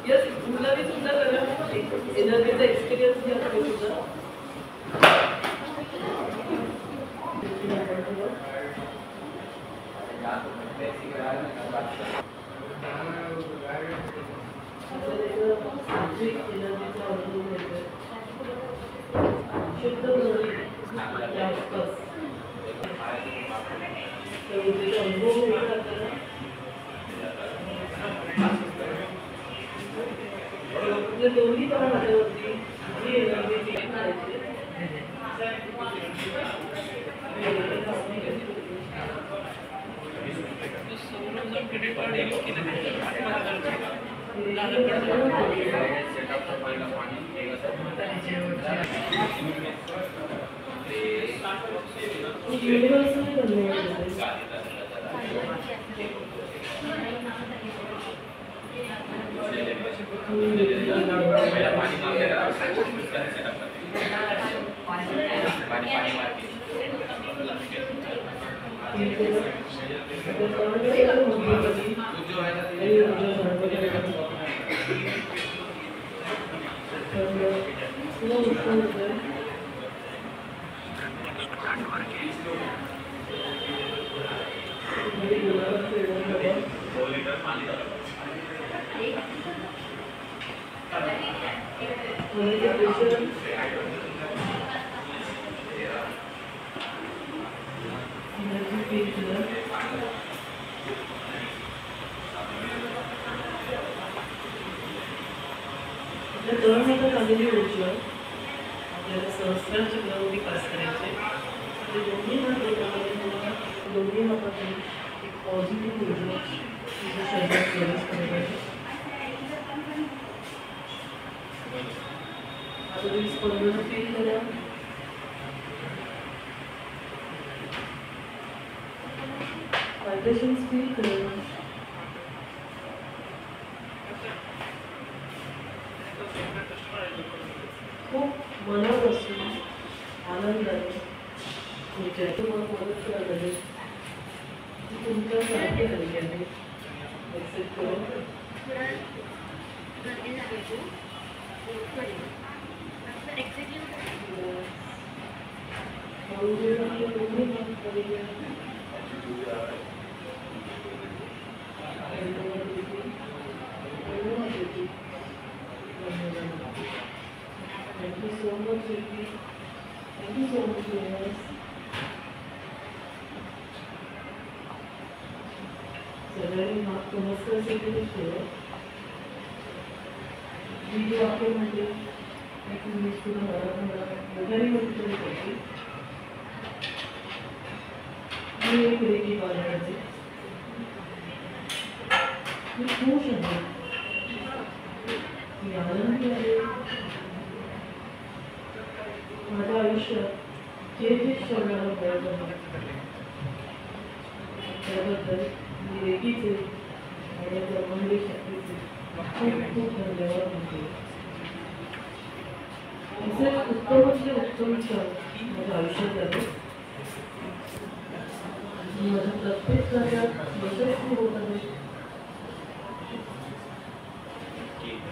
Yes, तुला भी सुंदर करा एनर्जीचा एक्सपिरियन्स घ्या तुझा शुद्ध दोन्ही पण माझ्यावरती जी एनर्जी करायची चांगली ऊर्जा आपल्याला सहस्रार चक्रावरती पास करायचे दोन्ही दोन्ही हातातून एक पॉझिटिव्ह ऊर्जा तुझ्या शरीरात प्रवेश करायची आता तुम्ही स्पंदन फील करा व्हायब्रेशन्स फील करा खूप मनापासून आनंदाने तुमच्या तुम्हाला मदत करायला लागेल तुमच्या सारखे हलक्याने एक्सेप्ट करून Thank you so much, Ricky. Thank you so much, Jonas. सगळ्यांनी नमस्कार सेक्रेटरी ठेवा मी जे वाक्य म्हटले मी सुद्धा वगैरे म्हटले मी एक रेकी बाळगायचे मी खुश आहे मी आनंदी आहे माझ्या आयुष्यात जे जे क्षणाला बळत आहे त्याबद्दल मी रेकीचे आणि ब्रह्मांडी शक्तीचे खूप खूप धन्यवाद म्हणते असे उत्तमचे उत्तम क्षण माझ्या आयुष्यात झाले माझ्या प्रत्येक कार्यात यशस्वी होत आहे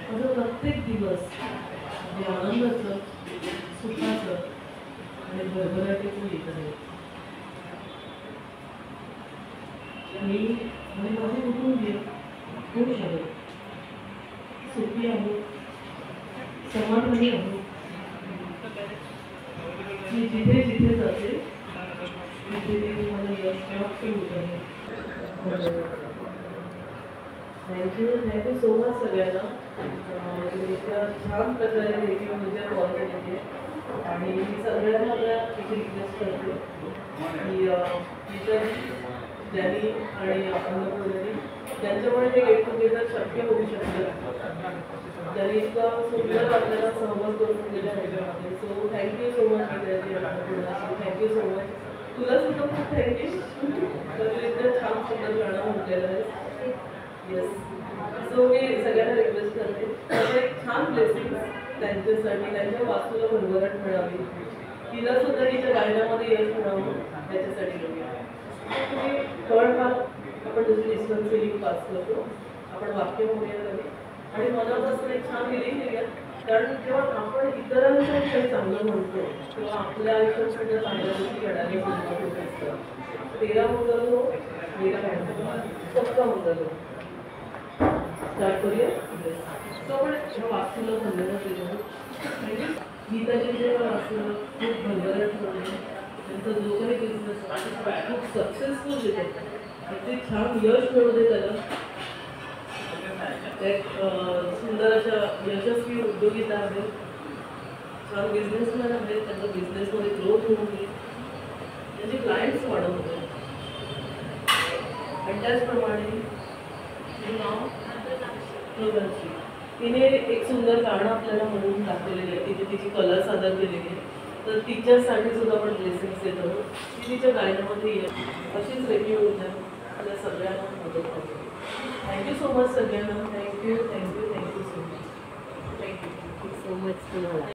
माझा प्रत्येक दिवस म्हणजे आनंदाचं सुखाचं आणि भरभराटीचं येत आहे मी आणि माझे कुटुंबीय खुश आहे सुखी आहे समाधानी आहे मी जिथे जिथे जाते तिथे तिथे मला यश प्राप्त होत आहे थँक्यू सो मच सगळ्यांना तुम्ही इतक्या छान प्रकारे रेडिओ मध्ये कॉल केली आणि मी सगळ्यांना आपल्या एक रिक्वेस्ट करते की इतर ज्यांनी आणि अन्नपूर्णांनी ज्यांच्यामुळे हे गेट टुगेदर शक्य होऊ शकतं त्यांनी इतका सुंदर आपल्याला सहभाग करून दिला ह्याच्यामध्ये so thank you so much Annapurna thank you so much तुला सुद्धा खूप थँक्यू तर इतकं छान सुंदर गाणं म्हटलेलं आहे येस सो मी सगळ्यांना रिक्वेस्ट करते त्यांच्यासाठी त्यांच्या वास्तूला भरभराट मिळावी, तिला सुद्धा तिच्या गायनामध्ये यश मिळावं त्याच्यासाठी तुम्ही थर्ड आपण जशी डिस्टन्स फिलिंग पास करतो, आपण वाक्य म्हणूया झाले आणि मनापासून एक छान फिलिंग घेऊया. कारण जेव्हा आपण इतरांचं काही चांगलं म्हणतो तेव्हा आपल्या आयुष्यात सुद्धा चांगल्या गोष्टी घडायला सुरुवात होत असतात. तेरा मंगलो मेरा सबका मंगलो स्टार्ट करूया. तो आपण ह्या वास्तूला धन्यवाद देतो. गीताचे जे वास्तू खूप भरभराट होते, त्यांचा जो काही बिझनेस खूप सक्सेसफुल देतो, ते छान यश मिळू दे त्याला. एक सुंदर अशा यशस्वी उद्योगिता आहे, छान बिझनेसमॅन आहे, त्यांचा बिझनेसमध्ये ग्रोथ होऊ दे, त्यांचे क्लायंट्स वाढवू दे. आणि त्याचप्रमाणे नाव तिने एक सुंदर गाणं आपल्याला म्हणून दाखवलेलं आहे, तिने तिची कला सादर केलेली आहे. तर तिच्यासाठी सुद्धा आपण ब्लेसिंग्स देत आहोत. ती तिच्या गायनामध्ये अशीच वेगळी ऊर्जा आपल्या सगळ्यांना मदत करते. थँक्यू सो मच सगळ्यांना. Thank you so much. Thank you so much तुम्हाला.